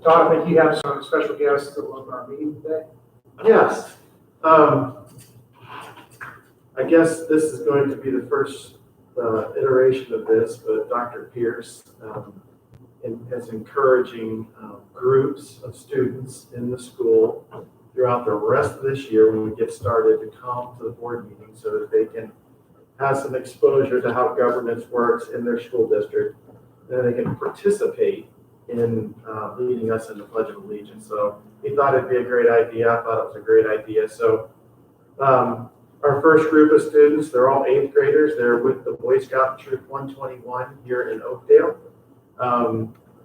Todd, I think you have some special guests that will open our meeting today. Yes. I guess this is going to be the first iteration of this, but Dr. Pierce is encouraging groups of students in the school throughout the rest of this year when we get started to come to the board meeting so that they can have some exposure to how governance works in their school district, and they can participate in leading us in the Pledge of Allegiance. So he thought it'd be a great idea. I thought it was a great idea. So our first group of students, they're all 8th graders. They're with the Boy Scout Troop 121 here in Oakdale.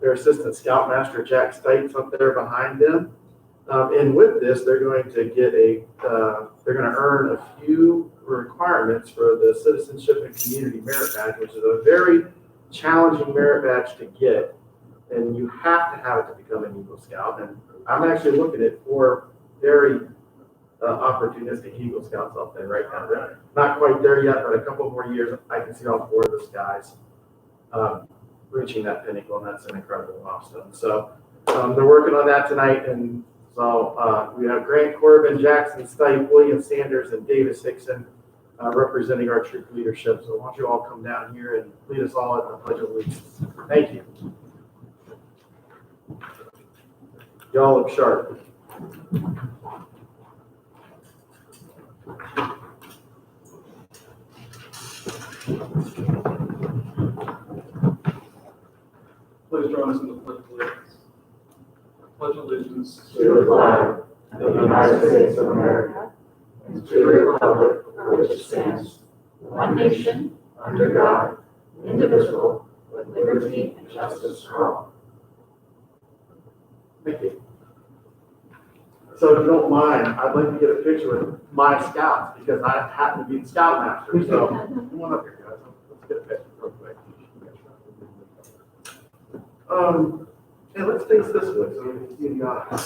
Their assistant scoutmaster, Jack Stites, up there behind them. And with this, they're going to earn a few requirements for the Citizenship and Community Merit Badge, which is a very challenging merit badge to get. And you have to have it to become an Eagle Scout. And I'm actually looking at 4 very opportunistic Eagle Scouts out there right now. They're not quite there yet, but a couple more years, I can see all 4 of those guys reaching that pinnacle, and that's an incredible milestone. So they're working on that tonight, and so we have Grant Corbin, Jackson Stipe, William Sanders, and Davis Hickson representing our troop leadership. So why don't you all come down here and lead us all at the Pledge of Allegiance. Thank you. Y'all look sharp. Please join us in the Pledge of Allegiance. Pledge allegiance to the flag of the United States of America and to the republic for which it stands, one nation, under God, indivisible, with liberty and justice for all. Thank you. So if you don't mind, I'd like to get a picture with my scouts because I happen to be the scoutmaster. So come on up here, guys. Let's get a picture real quick. Yeah, let's face this way so we can see the eyes.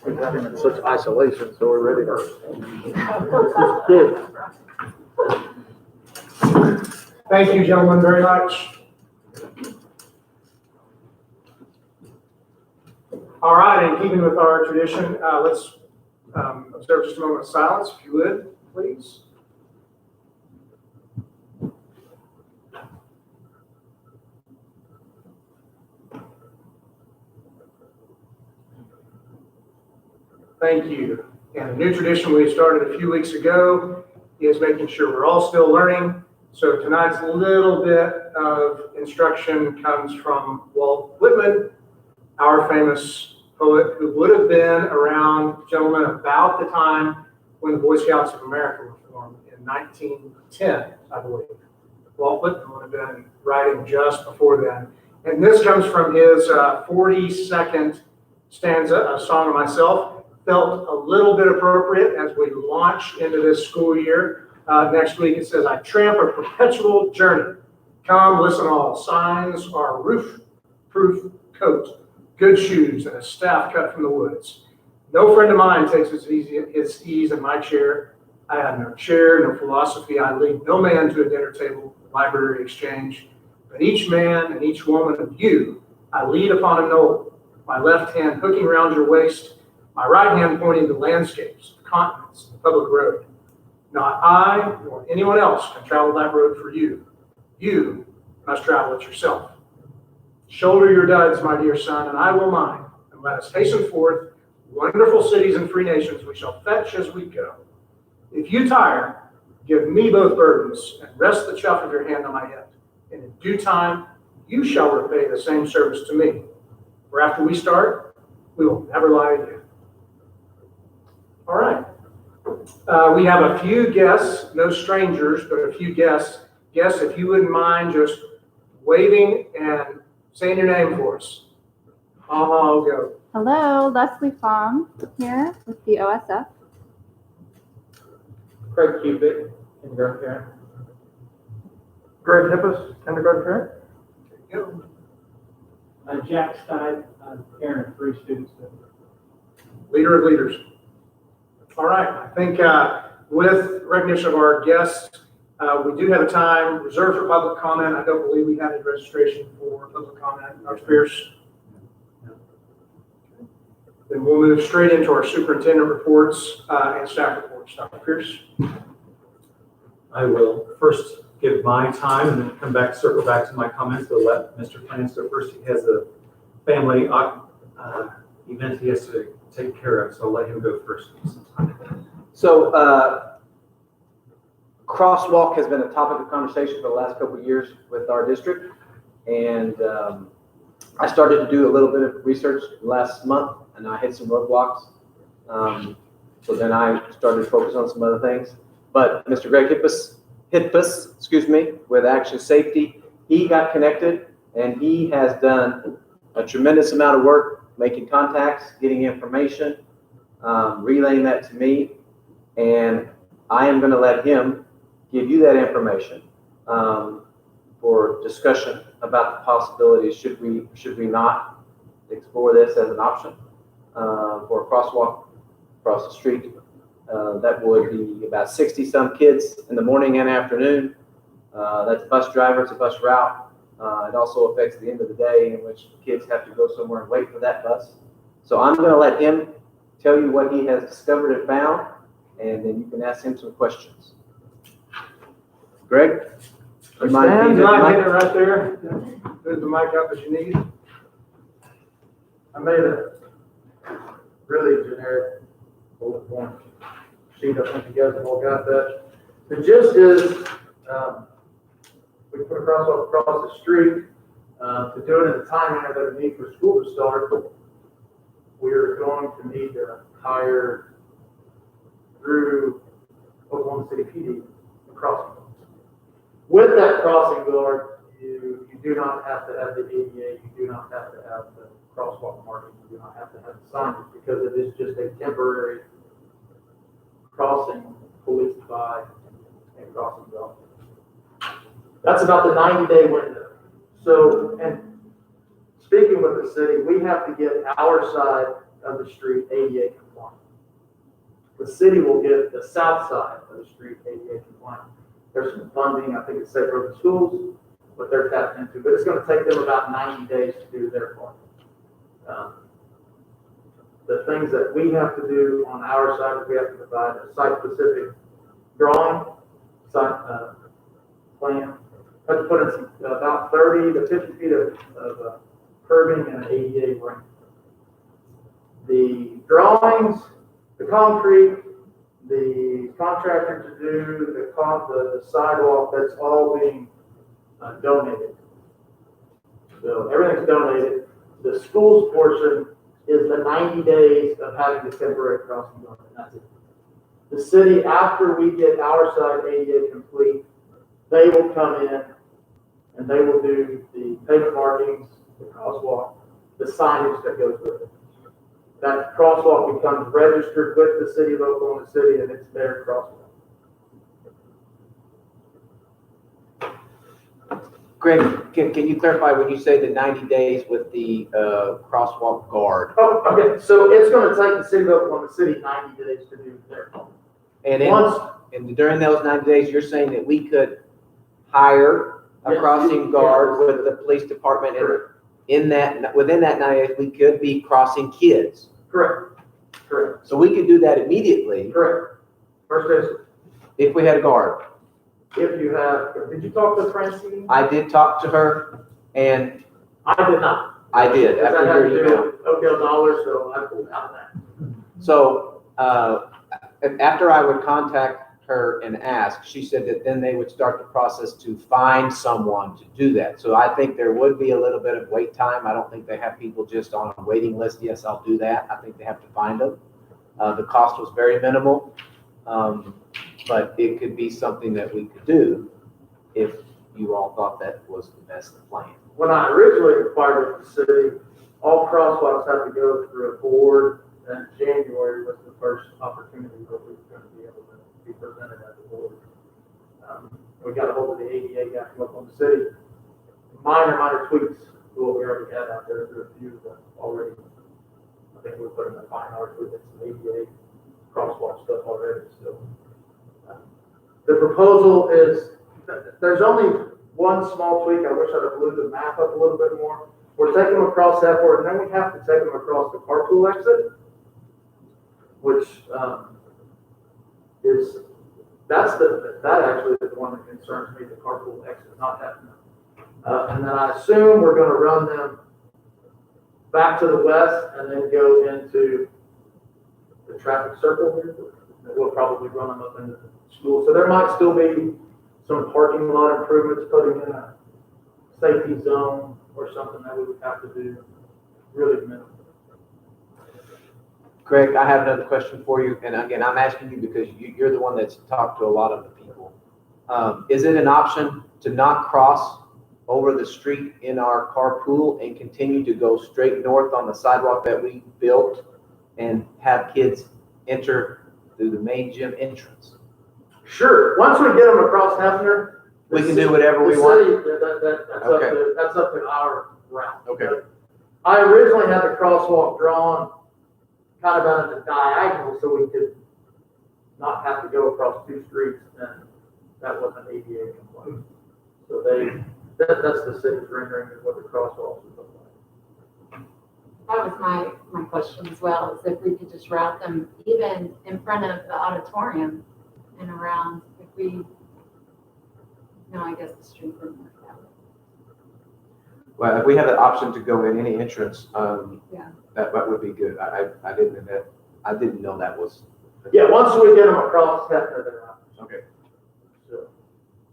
We've had him in such isolation, so we're ready to. Thank you, gentlemen, very much. All right, in keeping with our tradition, let's observe just a moment of silence, if you would, please. Thank you. And a new tradition we started a few weeks ago is making sure we're all still learning. So tonight's little bit of instruction comes from Walt Whitman, our famous poet who would have been around, gentlemen, about the time when the Boy Scouts of America were formed in 1910, I believe. Walt Whitman would have been writing just before then. And this comes from his 42nd stanza, a song of myself. Felt a little bit appropriate as we launch into this school year. Next week it says, I tramp a perpetual journey. Come, listen all. Signs are roof-proof coat, good shoes, and a staff cut from the woods. No friend of mine takes his ease in my chair. I have no chair, no philosophy. I lead no man to a dinner table, library exchange. But each man and each woman of you, I lead upon a knoll, my left hand hooking round your waist, my right hand pointing to landscapes, continents, the public road. Not I nor anyone else can travel that road for you. You must travel it yourself. Shoulder your duds, my dear son, and I will mine, and let us hasten forth. Wonderful cities and free nations we shall fetch as we go. If you tire, give me both burdens, and rest the chuff of your hand on my head. And in due time, you shall repay the same service to me. For after we start, we will never lie again. All right. We have a few guests, no strangers, but a few guests. Guests, if you wouldn't mind just waving and saying your name for us. I'll go. Hello, Leslie Fong here with the OSF. Craig Cubic, kindergarten parent. Greg Hippus, kindergarten parent. There you Jack Stein, I'm parent of 3 students. go. Leader of leaders. All right, I think with recognition of our guests, we do have a time reserved for public comment. I don't believe we had any registration for public comment. Dr. Pierce? Then we'll move straight into our superintendent reports and staff reports. Dr. Pierce? I will first give my time and then come back, circle back to my comments. We'll let Mr. Plans go first. He has a family event he has to take care of, so I'll let him go first. So, crosswalk has been a topic of conversation for the last couple of years with our district. And I started to do a little bit of research last month, and I hit some roadblocks. So then I started to focus on some other things. But Mr. Greg Hippus, with Action Safety, he got connected, and he has done a tremendous amount of work making contacts, getting information, relaying that to me, and I am going to let him give you that information for discussion about the possibilities. Should we not explore this as an option for a crosswalk across the street? That would be about 60-some kids in the morning and afternoon. That's a bus driver, it's a bus route. It also affects the end of the day in which kids have to go somewhere and wait for that bus. So I'm going to let him tell you what he has discovered and found, and then you can ask him some questions. Greg? You mind Stand, being I at get it the mic? right there. Move the mic up as you need. I made a really generic bullet point sheet. I think you guys have all got that. The gist is, we put a crosswalk across the street. To do it in the time manner that we need for school to start, we're going to need to hire through Oklahoma City PD a crossing guard. With that crossing guard, you do not have to have the ADA, you do not have to have the crosswalk marking, you do not have to have the signage, because it is just a temporary crossing policed by a crossing guard. That's about the 90-day window. So, and speaking with the city, we have to get our side of the street ADA compliant. The city will get the south side of the street ADA compliant. There's some funding, I think it's Safe Urban Schools, what they're tapped into, but it's going to take them about 90 days to do their part. The things that we have to do on our side is we have to provide a site-specific drawing, site plan. We have to put in some, about 30 to 50 feet of curbing and an ADA ring. The drawings, the concrete, the contractor to do the sidewalk, that's all being donated. So everything's donated. The school's portion is the 90 days of having the temporary crossing guard, and that's it. The city, after we get our side ADA complete, they will come in and they will do the pavement markings, the crosswalk, the signage that goes with it. That crosswalk becomes registered with the city of Oklahoma City, and it's their crosswalk. Greg, can you clarify when you say the 90 days with the crosswalk guard? Oh, okay. So it's going to take the city of Oklahoma City 90 days to do their part. And during those 90 days, you're saying that we could hire a Yes, crossing guard with the police department, and within that 90 days, we could be crossing kids. Correct. Correct. So we could do that immediately Correct. First is, if we had a guard. if you have, did you talk to Francine? I did talk to her, and I did not. I did Because I after had your to email. do Oakdale dollars, so I pulled out of that. So after I would contact her and ask, she said that then they would start the process to find someone to do that. So I think there would be a little bit of wait time. I don't think they have people just on a waiting list. Yes, I'll do that. I think they have to find them. The cost was very minimal, but it could be something that we could do if you all thought that was the best plan. When I originally inquired with the city, all crosswalks have to go through a board, and January was the first opportunity that we were going to be able to be presented at the board. We got a hold of the ADA guy from Oklahoma City. Minor tweaks to what we already had out there. There are a few that already, I think we put in the fine art with some ADA crosswalk stuff already. So the proposal is, there's only one small tweak. I wish I'd have blew the map up a little bit more. We're taking them across that board, and then we have to take them across the carpool exit, which that actually is the one that concerns me, the carpool exit not happening. And then I assume we're going to run them back to the west and then go into the traffic circle here. We'll probably run them up into the school. So there might still be some parking lot improvements, putting in a safety zone or something that we would have to do really minimal. Greg, I have another question for you, and again, I'm asking you because you're the one that's talked to a lot of the people. Is it an option to not cross over the street in our carpool and continue to go straight north on the sidewalk that we built and have kids enter through the main gym entrance? Sure. Once we get them across Hefner, We can do whatever we want? That's up to our route. Okay. I originally had the crosswalk drawn kind of out of the diagonal so we could not have to go across two streets, and that wasn't ADA compliant. So that's the city's rendering of what the crosswalks would look like. That was my question as well, is if we could just route them even in front of the auditorium and around, if we, no, I guess the street wouldn't work that way. Well, if we have the option to go in any entrance, Yeah. that would be good. I didn't know that was. Yeah, once we get them across Hefner, they're out. Okay. So,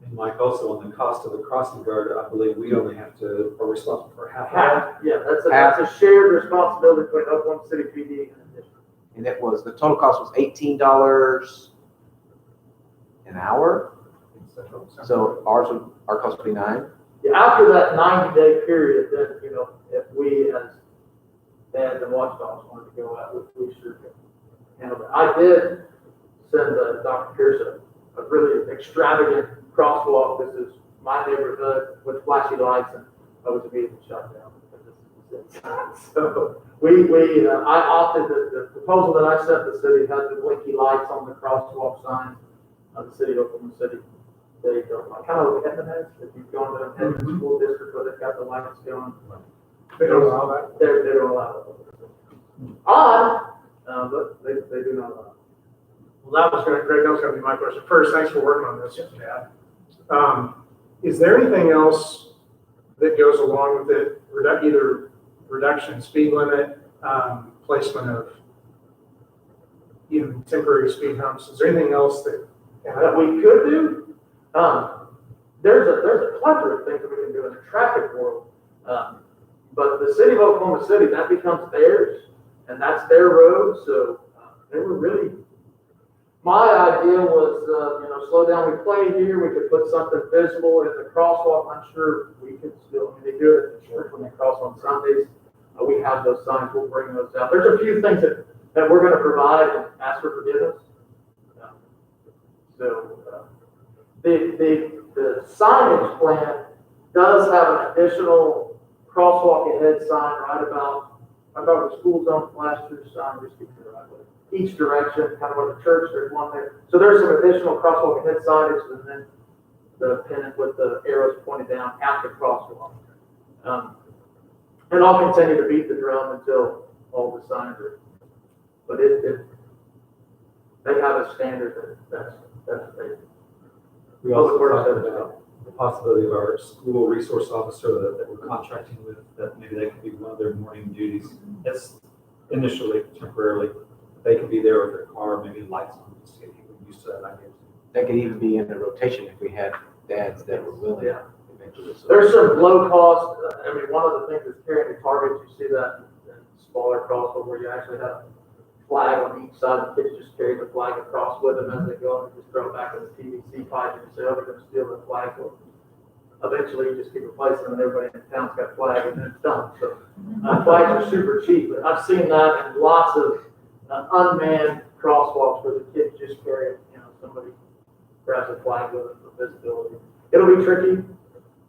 And Mike, also on the cost of the crossing guard, I believe we only are responsible for half of that. yeah, that's a shared responsibility between Oklahoma City PD and the district. And it was, the total cost was $18 an hour. So our cost would be $9. Yeah, after that 90-day period, then, if we as fans and watchdogs wanted to go out, we sure could handle that. I did send Dr. Pierce a really extravagant crosswalk. This is my neighborhood with flashy lights, and I was immediately shut down because this is it. So I opted, the proposal that I sent the city had the blinky lights on the crosswalk sign of the city of Oklahoma City. They don't like, kind of like Edmond has, if you've gone to an Edmond school district where they've got the lights going. They don't allow that? They don't allow it. Odd, but they do not allow it. Well, that was going to, Greg, that was going to be my question. First, thanks for working on this, Chad. Is there anything else that goes along with it, either reduction, speed limit, placement of, temporary speed humps? Is there anything else that We could do? There's a plethora of things that we can do in the traffic world. But the city of Oklahoma City, that becomes theirs, and that's their road. So they were really, my idea was, slow down. We play here. We could put something visible in the crosswalk. I'm sure we could still, they do it at the church when they cross on Sundays. We have those signs. We'll bring those out. There's a few things that we're going to provide and ask for forgiveness. The signage plan does have an additional crosswalk ahead sign right about the school zone flash through sign, just keep it right way. Each direction, kind of where the church, there's one there. So there's some additional crosswalk ahead signage, and then the pennant with the arrows pointed down at the crosswalk. And I'll continue to beat the drum until all the signs are, but they have a standard that's basic. We also talked about the possibility of our school resource officer that we're contracting with, that maybe that could be one of their morning duties. That's initially, temporarily. They could be there with their car, maybe lights on, just to get people used to that idea. That could even be in the rotation if we had dads that were willing. Yeah. Eventually. So There's some low cost, one of the things that's carrying the targets, you see that in smaller crosswalk where you actually have a flag on each side, the kids just carry the flag across with them as they go and just throw it back in the PVC pipe and say, oh, they're going to steal the flag. Well, eventually you just keep replacing them and everybody in town's got a flag and then it's done. So flags are super cheap, but I've seen that in lots of unmanned crosswalks where the kids just carry, somebody grabs a flag with it for visibility. It'll be tricky.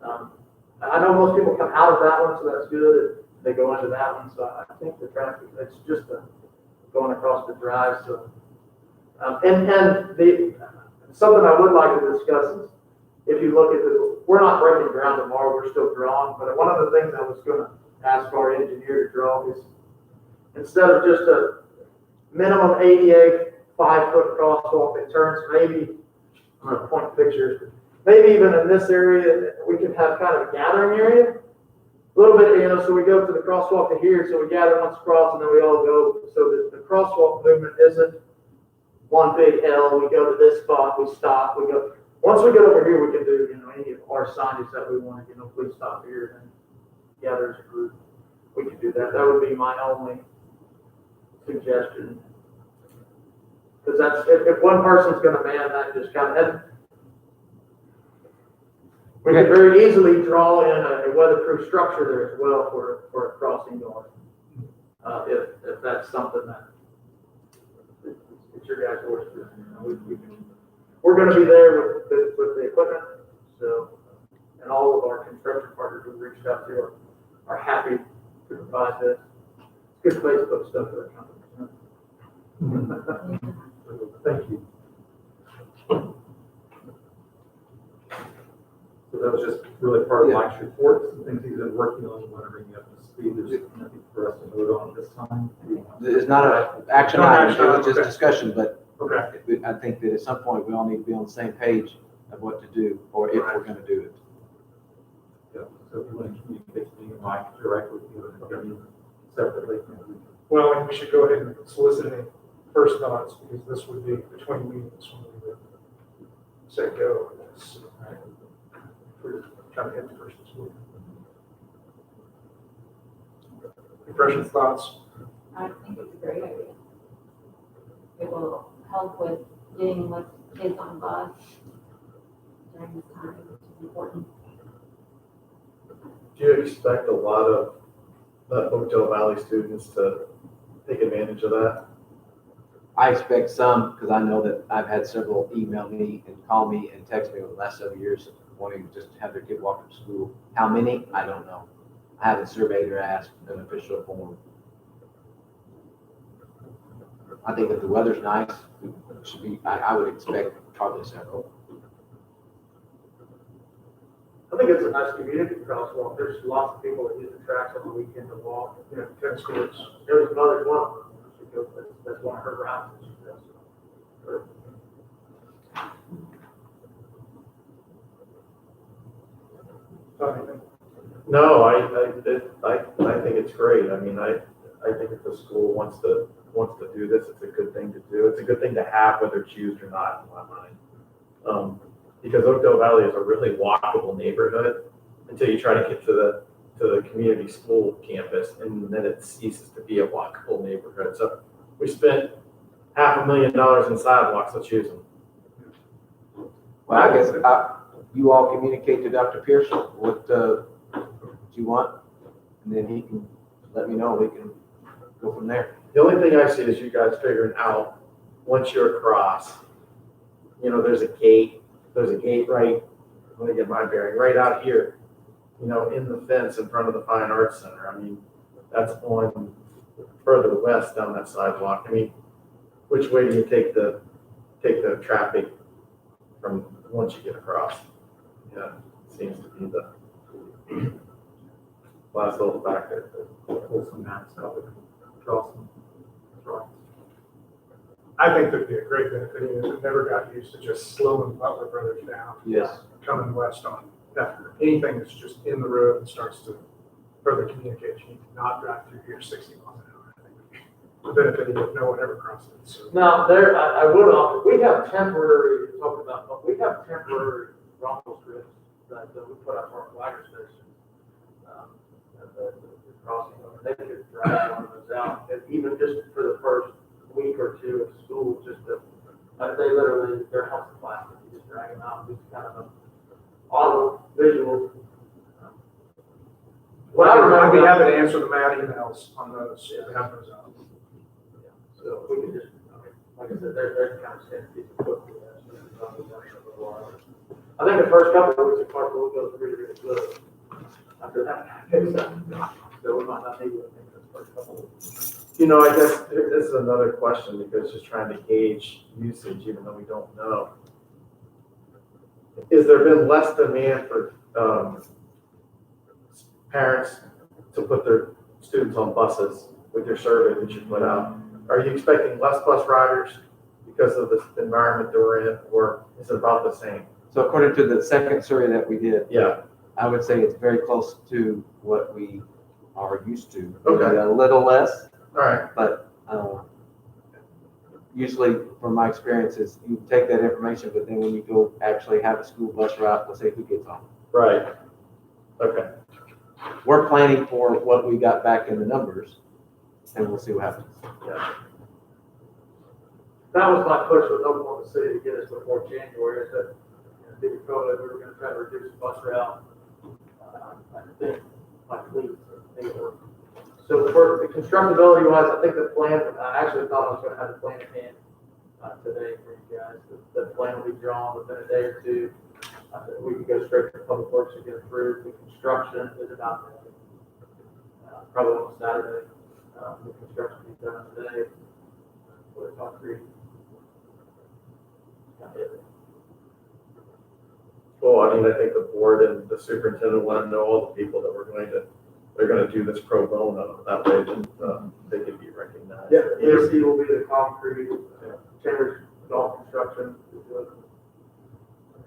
I know most people come out of that one, so that's good. They go into that one, so I think the traffic, it's just going across the drive. So, something I would like to discuss is, if you look at we're not breaking ground tomorrow, we're still drawing, but one of the things I was going to ask our engineer to draw is, instead of just a minimum ADA 5-foot crosswalk that turns, maybe, I'm going to point pictures, maybe even in this area, we could have kind of a gathering area. A little bit, so we go to the crosswalk to here, so we gather once across, and then we all go, so that the crosswalk movement isn't one big L. We go to this spot, we stop, we go. Once we get over here, we can do, any of our signage that we want, please stop here, and gather as a group. We can do that. That would be my only suggestion. Because that's, if one person's going to man that, just kind of, we could very easily draw in a weatherproof structure there as well for a crossing guard. If that's something that it's your guys' order. We're going to be there with the equipment, so, and all of our construction partners we've reached out to are happy to provide this. It's a good place to put stuff for the company. Thank you. So that was just really part of Mike's report, some things he's been working on, want to bring you up to speed. There's nothing for us to vote on at this time. It's not an action item, it was just Okay. discussion, but Okay. I think that at some point we all need to be on the same page of what to do, or if we're going to do it. Yeah, so if you want to communicate to me and Mike directly, separately. Well, and we should go ahead and solicit any first thoughts, because this would be between meetings when we would say go. And this, right? We're trying to hit the first this week. Impressions, thoughts? I think it's a great idea. It will help with getting less kids on bus during this time, which is important. Do you expect a lot of Oakdale Valley students to take advantage of that? I expect some, because I know that I've had several email me and call me and text me over the last several years wanting to just have their kid walk to school. How many? I don't know. I haven't surveyed or asked an official form. I think if the weather's nice, it should be, I would expect probably several. I think it's a nice community crosswalk. There's lots of people that use the tracks on the weekend to walk. Tennis courts. There's another one. That's one of her routes. No, I think it's great. I mean, I think if the school wants to do this, it's a good thing to do. It's a good thing to have, whether it's used or not, in my mind. Because Oakdale Valley is a really walkable neighborhood until you try to get to the community school campus, and then it ceases to be a walkable neighborhood. So we spent $500,000 in sidewalks. Let's use them. Well, I guess you all communicate to Dr. Pearson what you want, and then he can let me know. We can go from there. The only thing I see is you guys figuring out, once you're across, there's a gate. There's a gate right, let me get my bearing, right out here, in the fence in front of the Fine Arts Center. I mean, that's on further west down that sidewalk. I mean, which way do you take the traffic from once you get across? Yeah, seems to be the last little factor. Pull some maps out and draw some drawings. I think that'd be a great benefit, is it never got used to just slowing Butler Brothers down. Yes. Coming west on that. Anything that's just in the road and starts to further communicate, you need to not drive through here 60 miles an hour. I think the benefit is if no one ever crosses it. So. Now, I would offer, we have temporary, but we have temporary rumble strips that we put up our flagger station. At the crossing, they could drag one of those out, and even just for the first week or two of school, just to, they literally, they're helpful plastic, you just drag them out, just kind of an auto visual I'd be happy to answer the Matt emails on those, if we have those out. So we can just, like I said, they're kind of standard piece of equipment. I think the first couple of weeks of Clark will go really, really good. After that, so we might not need to think the first couple of weeks. You know, I guess this is another question because just trying to gauge usage, even though we don't know. Is there been less demand for parents to put their students on buses with your survey that you put out? Are you expecting less bus riders because of the environment that we're in, or is it about the same? So according to the second survey that we did, Yeah. I would say it's very close to what we are used to. Okay. Maybe a little less, All right. but usually from my experiences, you take that information, but then when you go actually have a school bus route, let's say who gets on. Right. Okay. We're planning for what we got back in the numbers, and we'll see what happens. Yeah. That was my push with Oklahoma City to get us before January. I said, due to COVID, we were going to try to reduce the bus route. I think, like, leads. So for the constructability wise, I think the plan, I actually thought I was going to have the plan in hand today for you guys. The plan will be drawn within a day or two. We can go straight to Public Works and get it through. The construction is about probably on Saturday. The construction will be done today. With concrete. Well, I mean, I think the board and the superintendent want to know all the people that they're going to do this pro bono. That way that they can be recognized. Yeah, ERC will be the concrete, Chambers, all construction.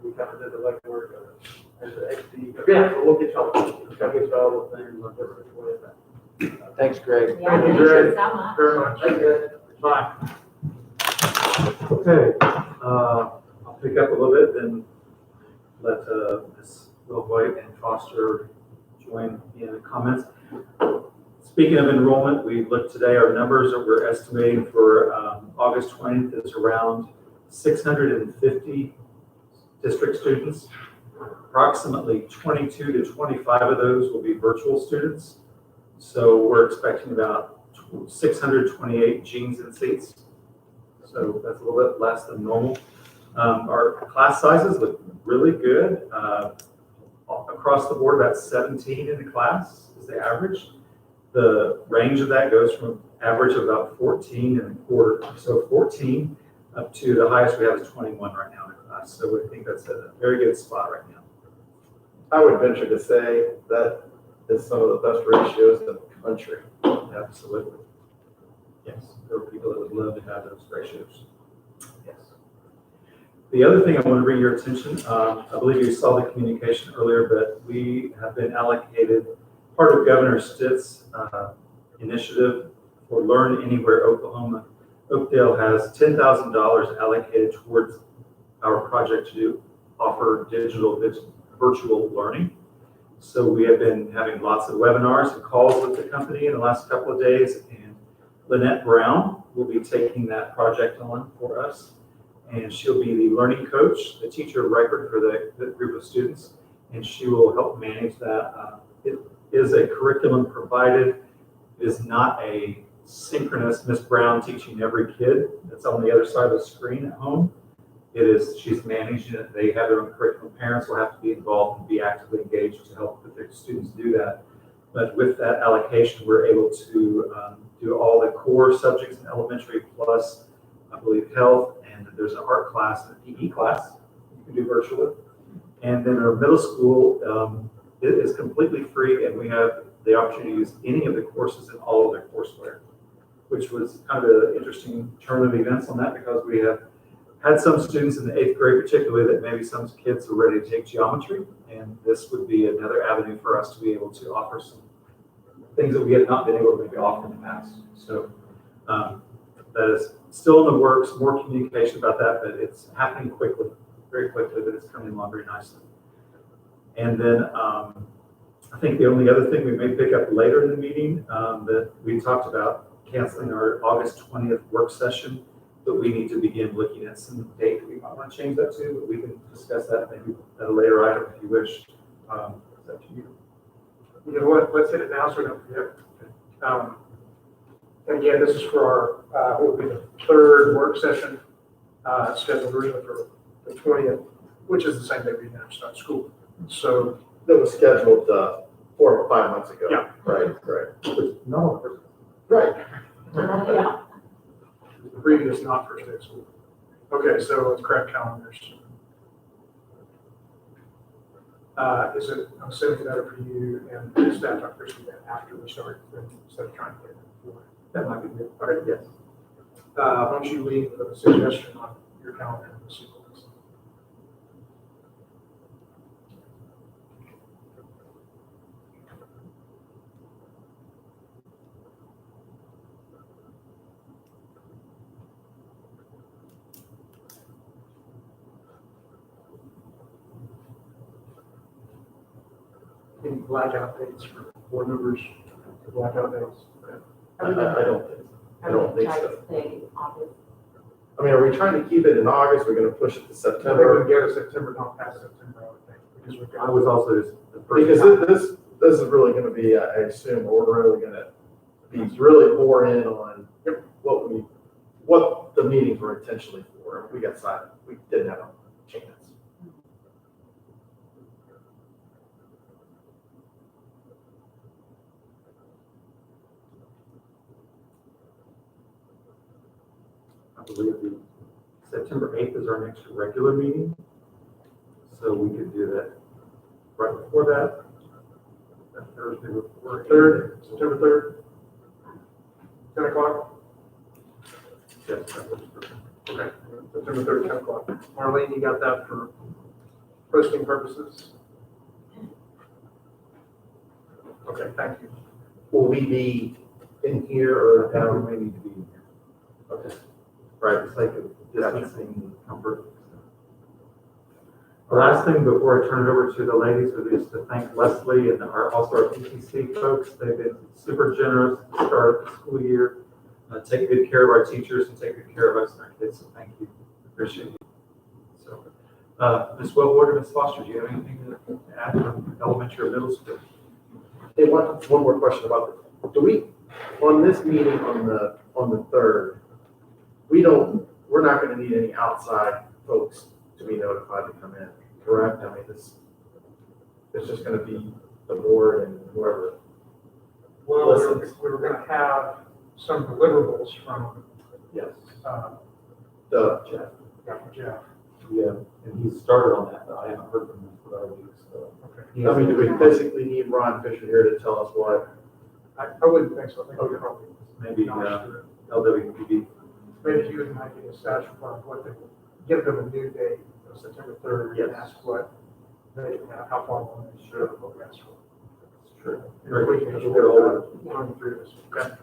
We kind of did the legwork as the XD. Yeah, we'll get y'all the things like this. Thanks, Greg. Yeah, Thank you, thank Greg. you so much. Very much. Thank you. Bye. Okay, I'll pick up a little bit, then let Ms. Wilhoit and Foster join in the comments. Speaking of enrollment, we looked today, our numbers that we're estimating for August 20th is around 650 district students. Approximately 22 to 25 of those will be virtual students. So we're expecting about 628 jeans and seats. So that's a little bit less than normal. Our class sizes look really good. Across the board, about 17 in the class is the average. The range of that goes from average of about 14 and a quarter. So 14 up to the highest we have is 21 right now in the class. So I think that's a very good spot right now. I would venture to say that is some of the best ratios in the country. Absolutely. Yes, there are people that would love to have those ratios. Yes. The other thing I want to bring your attention, I believe you saw the communication earlier, but we have been allocated part of Governor Stitt's initiative for Learn Anywhere Oklahoma. Oakdale has $10,000 allocated towards our project to offer digital virtual learning. So we have been having lots of webinars and calls with the company in the last couple of days, and Lynette Brown will be taking that project on for us. And she'll be the learning coach, the teacher of record for the group of students, and she will help manage that. It is a curriculum provided. It is not a synchronous Miss Brown teaching every kid that's on the other side of the screen at home. It is, she's managing it. They have their own curriculum. Parents will have to be involved and be actively engaged to help with their students do that. But with that allocation, we're able to do all the core subjects in elementary plus, I believe, health, and there's an art class and a PE class you can do virtually. And then our middle school, it is completely free, and we have the opportunity to use any of the courses in all of their courseware, which was kind of an interesting turn of events on that, because we have had some students in the 8th grade particularly that maybe some kids are ready to take geometry, and this would be another avenue for us to be able to offer some things that we have not been able to maybe offer in the past. So that is still in the works, more communication about that, but it's happening quickly, very quickly, but it's coming along very nicely. And then I think the only other thing we may pick up later in the meeting that we talked about canceling our August 20th work session, but we need to begin looking at some date we might want to change that to, but we can discuss that maybe at a later item if you wish. It's up to you. You know what, let's hit it now so we don't forget. And again, this is for our, what will be the third work session, scheduled originally for the 20th, which is the same day we now start school. So, That was scheduled 4 or 5 months ago. Yeah. Right. No, Right. Yeah. the previous not first day of school. Okay, so let's correct calendars. Is it, I'm assuming better for you and the staff to pursue that after we start, instead of trying to get it before? that might be good. Okay, Yes. why don't you leave with a suggestion on your calendar and the sequence? Any blackout dates for board members, blackout dates? I don't think so. I don't think so. Say August. I mean, are we trying to keep it in August? We're gonna push it to I think September? we get to September, not past September, I would think, because we've I got. was also just the first. Because this is really gonna be, I assume, we're really gonna be really bore in on what the meetings were intentionally for. We got silent. We didn't have a chance. I believe the September 8th is our next regular meeting. So we could do that right before that. That Thursday before. September 3rd? 10 o'clock? Yes, that works for me. Okay, September 3rd, 10 o'clock. Marlene, you got that for posting purposes? Okay, thank you. Will we be in here or Now down? we may need to be in here. Okay. Right, for the sake of distancing and comfort. The last thing before I turn it over to the ladies would be just to thank Leslie and also our PTC folks. They've been super generous to start the school year, take good care of our teachers and take good care of us and our kids. So thank you. Appreciate it. So, Ms. Wellborn and Ms. Foster, do you have anything to add from elementary or middle school? Hey, one more question about this. Do we, on this meeting on the 3rd, we're not gonna need any outside folks to be notified to come in, correct? I mean, it's just gonna be the board and whoever. Well, we were gonna have some deliverables from, Yes. Dr. Jeff. Yeah, and he started on that, but I haven't heard from him for our week, so. Okay. I mean, do we physically need Ron Fisher here to tell us what? I wouldn't think so. I think we probably. Maybe, LWPD. Maybe you and I can establish what they, give them a new date, September 3rd, and Yes. ask what they, how far along they should have what we asked for. It's true. And we can just We'll go over. run through this. Okay.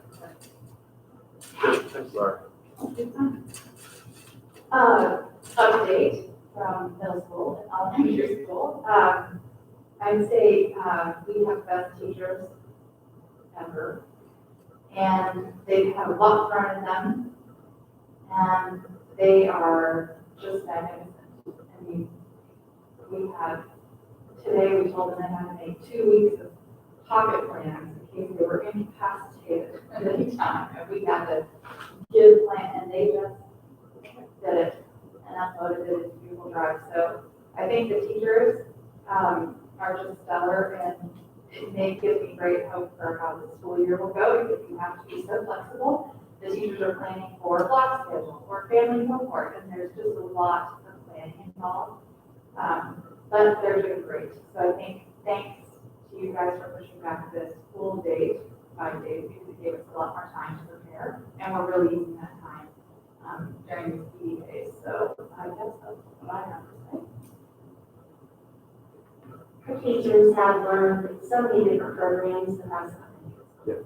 Good, thanks, Larry. Update from middle school and elementary school. I would say, we have best teachers ever. And they have a lot thrown at them. And they are just magnificent. I mean, today we told them they had to make 2 weeks of pocket plans in case they were incapacitated at any time. And we had to give plan, and they just did it and uploaded it into Google Drive. So I think the teachers are just stellar, and it gives me great hope for how the school year will go, because you have to be so flexible. The teachers are planning for block schedule or family homework, and there's just a lot of planning involved. But they're doing great. So I think thanks to you guys for pushing back this full date, 5 days, because it gave us a lot more time to prepare, and we're really using that time during these PD days. So I guess that's what I have to say. Our teachers have learned so many different programs the past couple of Yes. years.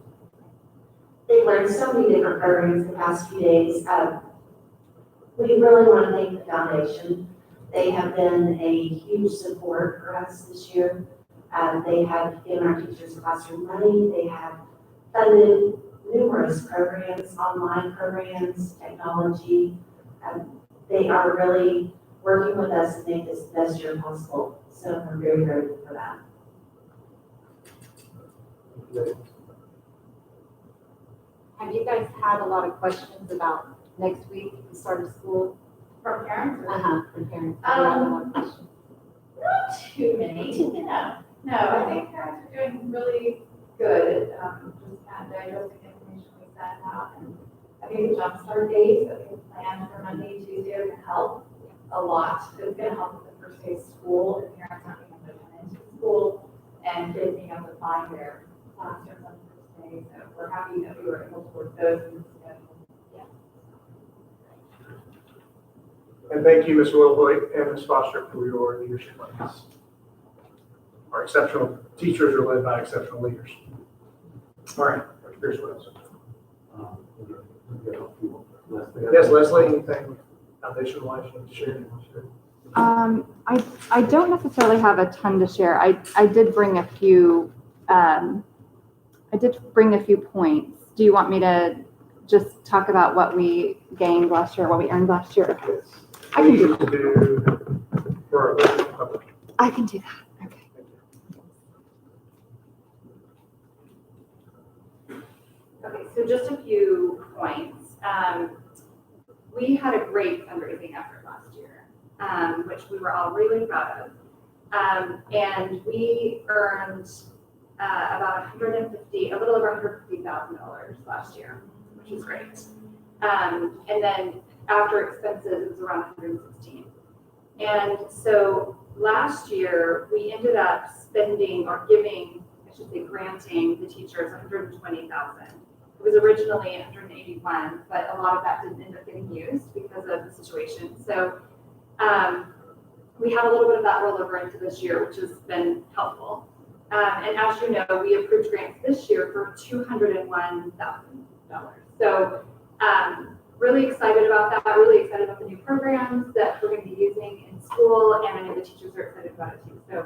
They've learned so many different programs the past few days. We really want to thank the foundation. They have been a huge support for us this year. They have given our teachers classroom money. They have funded numerous programs, online programs, technology. They are really working with us to make this the best year possible. So we're very grateful for that. Have you guys had a lot of questions about next week, the start of school? From parents? From parents? Have you had a lot of questions? Not too many, no, I think parents are doing really good, just kind of digesting information we sent out. And I think the jumpstart days that we planned for Monday, Tuesday are gonna help a lot. It's gonna help with the first day of school, if parents aren't being able to come into school and kids being able to find their classrooms on the first day. So we're happy that we were able to work those in the schedule. And thank you, Ms. Wilhoit and Ms. Foster, for your leadership on this. Our exceptional teachers are led by exceptional leaders. All right, Dr. Pierce, what else? Yes, Leslie, anything foundation-wise you want to share? I don't necessarily have a ton to share. I did bring a few points. Do you want me to just talk about what we gained last year, what we earned last year? I can do that. For our public. I can do that. Okay. Okay, so just a few points. We had a great fundraising effort last year, which we were all really proud of. And we earned about a little over $150,000 last year, which is great. And then after expenses, it was around 116. And so last year, we ended up spending or giving, I should say granting the teachers $120,000. It was originally $181, but a lot of that didn't end up getting used because of the situation. So we had a little bit of that roll over into this year, which has been helpful. And as you know, we approved grants this year for $201,000. So really excited about that, really excited about the new programs that we're going to be using in school, and I know the teachers are excited about it too. So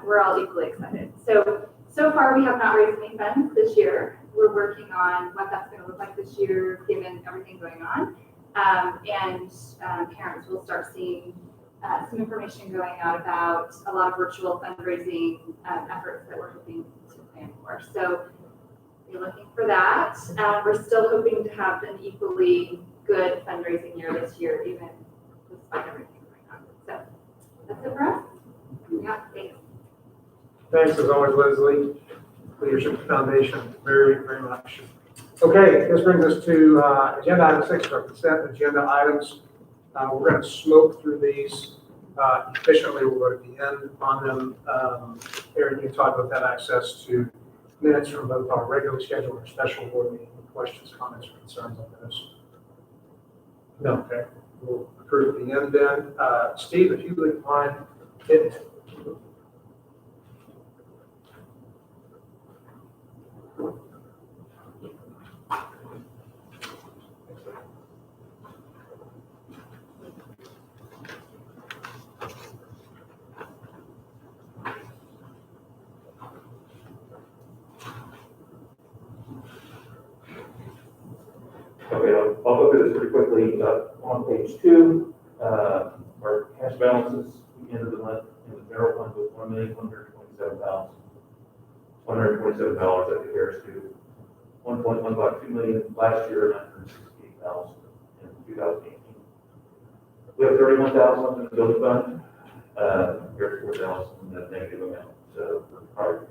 we're all equally excited. So far we have not raised any funds this year. We're working on what that's going to look like this year, given everything going on. And parents will start seeing some information going out about a lot of virtual fundraising efforts that we're hoping to plan for. So be looking for that. We're still hoping to have an equally good fundraising year this year, even despite everything going on. So that's it for us. Yeah, thanks. Thanks as always, Leslie. Leadership Foundation, very, very much. Okay, this brings us to agenda item 6, our consent agenda items. We're going to smoke through these efficiently. We'll go to the end on them. Aaron, you talked about that access to minutes from both our regularly scheduled and our special board meeting. Questions, comments, or concerns on those? No. Okay. We'll approve at the end then. Steve, if you would mind it. Okay, I'll go through this pretty quickly. On page 2, our cash balances, we ended the month in the general fund with $1,127,000. $127 that compares to $1.152 million last year and $968,000 in 2018. We have $31,000 in the building fund, compared to $4,000 in the negative amount prior.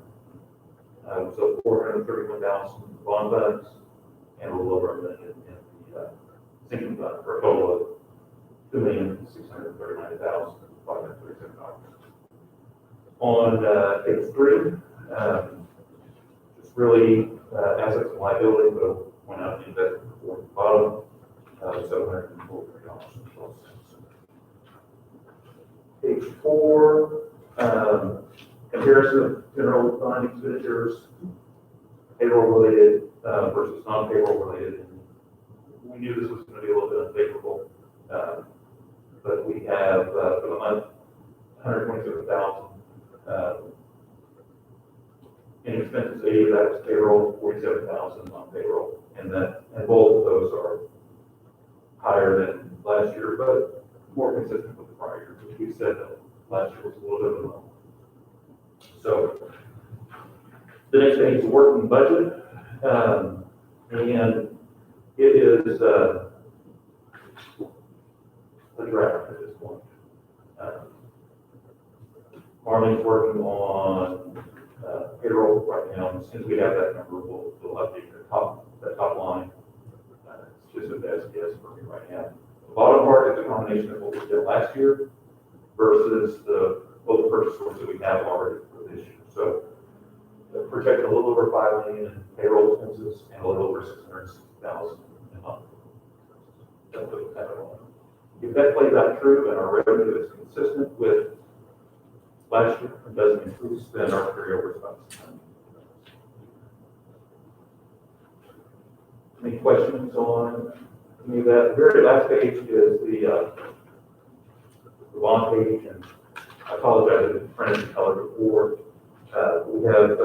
So $431,000 bond funds and a little over $1 million in the sinking fund for a total of $2,639,537. On page 3, it's really assets and liabilities, but I'll point out the investment for the bottom, $743. Page 4, comparison of general fund expenditures, payroll related versus non-payroll related. And we knew this was going to be a little bit unfavorable, but we have for the month $127,000 in expenses. 80 of that was payroll, 47,000 non-payroll, and both of those are higher than last year, but more consistent with the prior year, which we said that last year was a little bit of a low. So The next thing is the working budget. And it is a draft at this point. Marlene's working on payroll right now. And as soon as we have that number, we'll update that top line. It's just a best guess for me right now. The bottom part is a combination of what we did last year versus both the purchase orders that we have already for this year. So project a little over 5 million in payroll expenses and a little over 660,000 a month. That's what we have on. If that plays out true and our revenue is consistent with last year and doesn't increase, then our carryover is about the same. Any questions on any of that? The very last page is the bond page, and I apologize if it's printed in color before. We have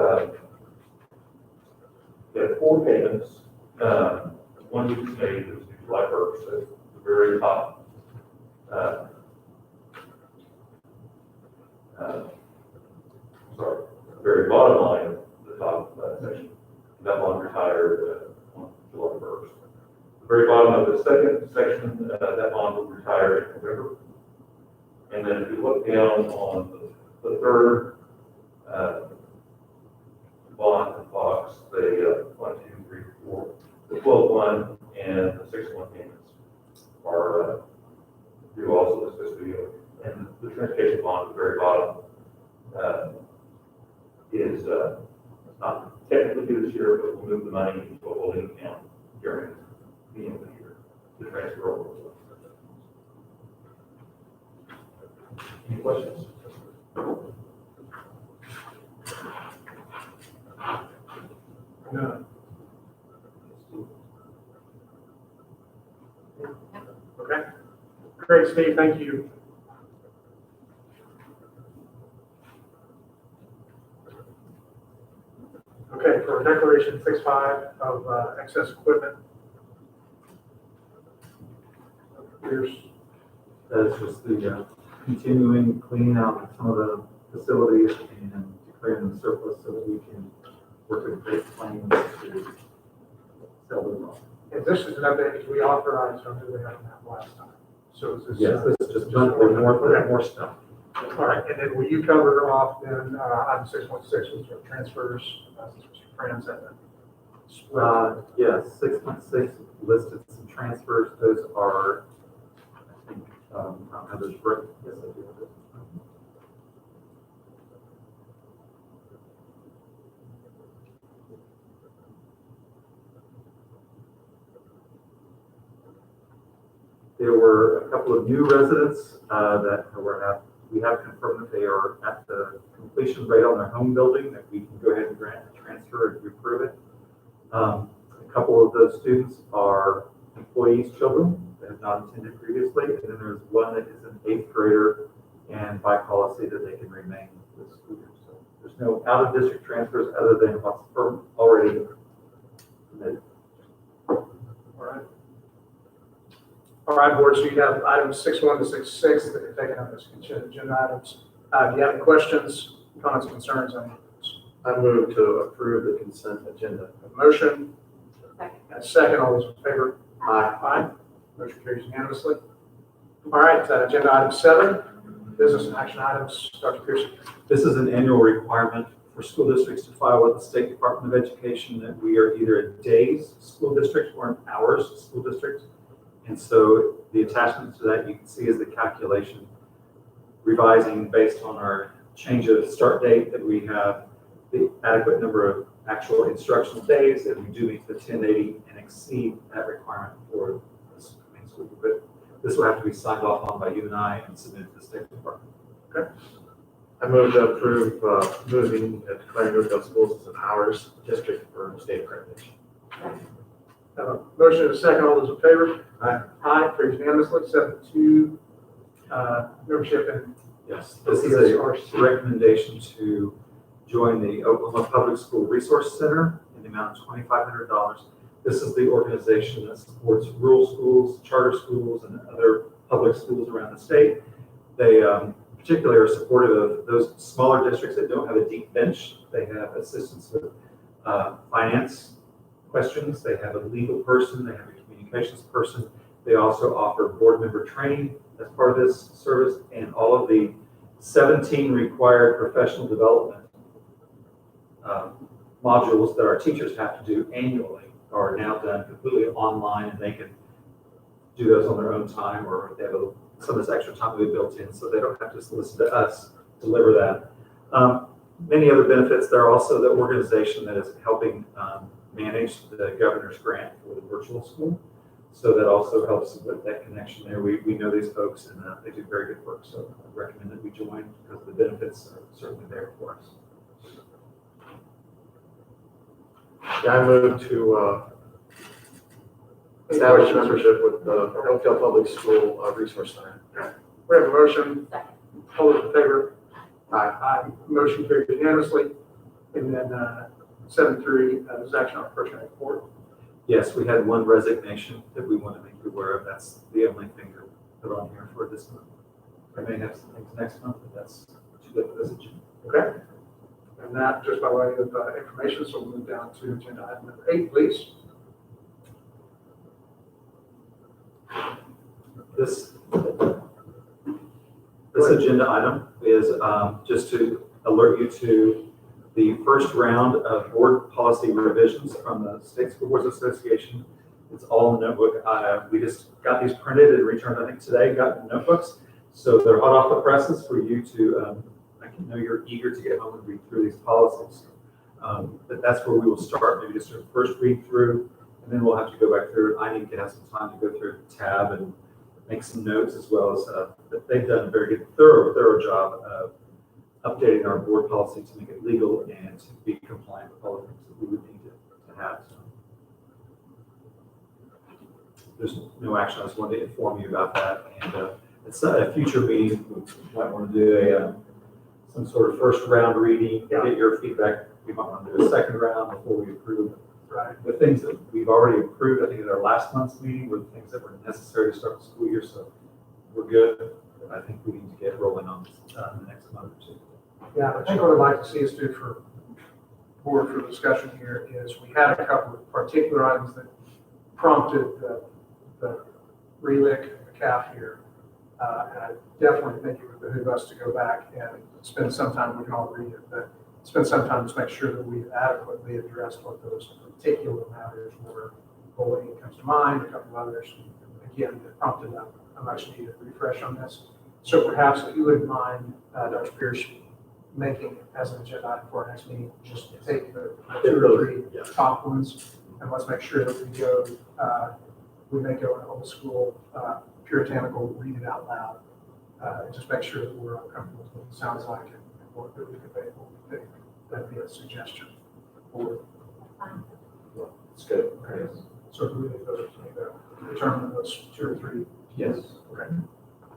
4 payments. One we just made is July 1st, at the very top. Sorry, the very bottom line of the top section. That one retired on July 1st. The very bottom of the second section, that bond will retire in November. And then if you look down on the third bond box, the 1, 2, 3, 4, the 12-1 and the 6-1 payments are due also this fiscal year. And the transportation bond at the very bottom is not technically due this year, but we'll move the money into a holding account during the end of the year to transfer over. Any questions? No. Okay. Great, Steve. Thank you. Okay, for declaration 6.5 of excess equipment. Here's That is just the continuing cleaning out some of the facilities and declaring them surplus so that we can work with great claims to sell them off. And this is an update because we authorized them to have that last time. So is this? Yes, this is just more stuff. All right, and then will you cover off then item 6.6, which are transfers, friends and then split? Yes, 6.6 listed some transfers. Those are, I think, others. Yes, I do. There were a couple of new residents we have confirmed that they are at the completion rate on their home building, that we can go ahead and grant the transfer and approve it. A couple of those students are employees' children that have not attended previously, and then there's one that is an 8th grader, and by policy that they can remain this school year. So there's no out-of-district transfers other than what's already permitted. All right. All right, board, so you have items 6.1 to 6.6 that are taken up as consent agenda items. Do you have any questions, comments, concerns on these? I move to approve the consent agenda. A motion? Second. And a second, all those in favor? Aye. Aye. Motion carries unanimously. All right, agenda item 7, business and action items. Dr. Pearson. This is an annual requirement for school districts to file with the State Department of Education that we are either a days school district or an hours school district. And so the attachment to that you can see is the calculation revising based on our change of start date, that we have the adequate number of actual instructional days, and we do meet the 1080 and exceed that requirement for this coming school year. But this will have to be signed off on by you and I and submitted to the State Department. Okay. I move to approve moving and declaring Oakdale schools as an hours district for state accreditation. Have a motion and a second, all those in favor? Aye. Aye, carries unanimously. 7.2, membership in Yes, this is a recommendation to join the Oklahoma Public School Resource Center in the amount of $2,500. This is the organization that supports rural schools, charter schools, and other public schools around the state. They particularly are supportive of those smaller districts that don't have a deep bench. They have assistance with finance questions. They have a legal person. They have a communications person. They also offer board member training as part of this service, and all of the 17 required professional development modules that our teachers have to do annually are now done completely online, and they can do those on their own time, or they have some of this extra time we built in, so they don't have to just listen to us deliver that. Many other benefits. They're also the organization that is helping manage the governor's grant for the virtual school. So that also helps with that connection there. We know these folks, and they do very good work. So I recommend that we join because the benefits are certainly there for us. Yeah, I moved to establish membership with the Oakdale Public School Resource Center. We have a motion. All those in favor? Aye. Aye. Motion carried unanimously. And then 7.3 is action on personnel report. Yes, we had one resignation that we want to make you aware of. That's the only thing to put on here for this month. I may have some things next month, but that's too late for this agenda. Okay. And that, just by way of information, so we'll move down to agenda item number 8, please. This agenda item is just to alert you to the first round of board policy revisions from the State School Boards Association. It's all in the notebook. We just got these printed and returned, I think today, got the notebooks. So they're hot off the presses for you to, I can know you're eager to get home and read through these policies. But that's where we will start, maybe just a first read through, and then we'll have to go back through. I need to have some time to go through the tab and make some notes, as well as but they've done a very good, thorough job of updating our board policy to make it legal and to be compliant with all the things that we would need to have. So there's no action. I just wanted to inform you about that. And it's a future meeting. We might want to do some sort of first round reading, get your feedback. We might want to do a second round before we approve. Right. The things that we've already approved, I think, at our last month's meeting were the things that were necessary to start the school year. So we're good. I think we need to get rolling on this the next month or two. Yeah, I think what I'd like to see us do for board for discussion here is we had a couple of particular items that prompted the relic, the CAF here. And I definitely think it would behoove us to go back and spend some time, we can all read it, but spend some time to make sure that we've adequately addressed what those particular matters were. Bullying comes to mind, a couple of others, again, that prompted a much needed refresh on this. So perhaps if you wouldn't mind, Dr. Pierce, making as an agenda item for our next meeting, just take the 2 or 3 top ones, and let's make sure that we may go an old school, puritanical, read it out loud, and just make sure that we're comfortable with what it sounds like and what that we could make. That'd be a suggestion. It's good. Okay. So do we need to determine those 2 or 3? Yes. Okay.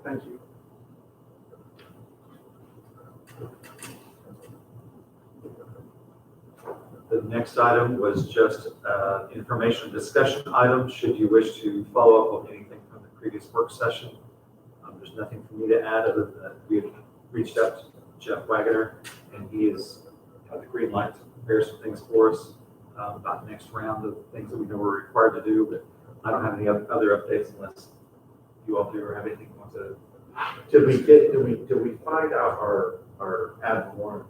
Thank you. The next item was just information discussion item. Should you wish to follow up on anything from the previous work session, there's nothing for me to add other than that we have reached out to Jeff Wagoner, and he has had the green light to prepare some things for us about the next round of things that we know we're required to do. But I don't have any other updates unless you all do or have anything you want to. Did we find out our ad valorem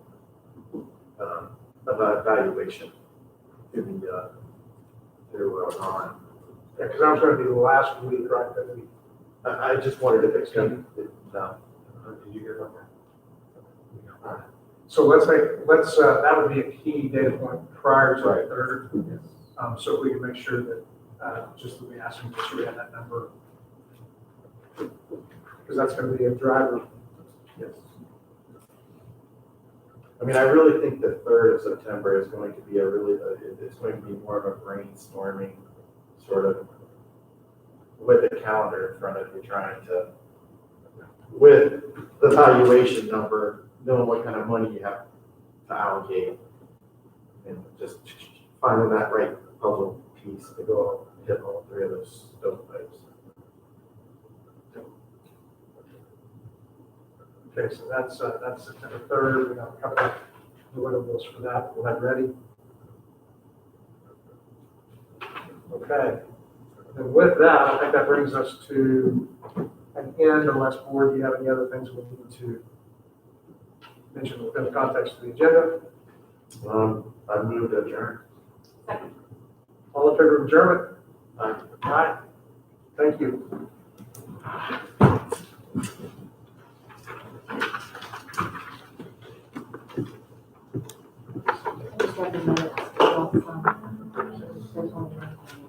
evaluation through on? Yeah, because that was going to be the last week, right? That we. I just wanted to fix it. Did you hear about that? So that would be a key data point prior to the 3rd. So if we can make sure that just that we ask them to sure we have that number, because that's going to be a driver. Yes. I mean, I really think the 3rd of September is going to be it's going to be more of a brainstorming sort of with the calendar in front of you, trying to, with the valuation number, knowing what kind of money you have to allocate, and just finding that right puzzle piece to go hit all 3 of those pipes. Okay, so that's September 3rd. We have a couple of deliverables for that. We'll have ready. Okay. And with that, I think that brings us to an end, unless board, do you have any other things we need to mention within the context of the agenda? I moved to adjourn. All in favor of adjournment? Aye. Aye. Thank you. Just recommend it.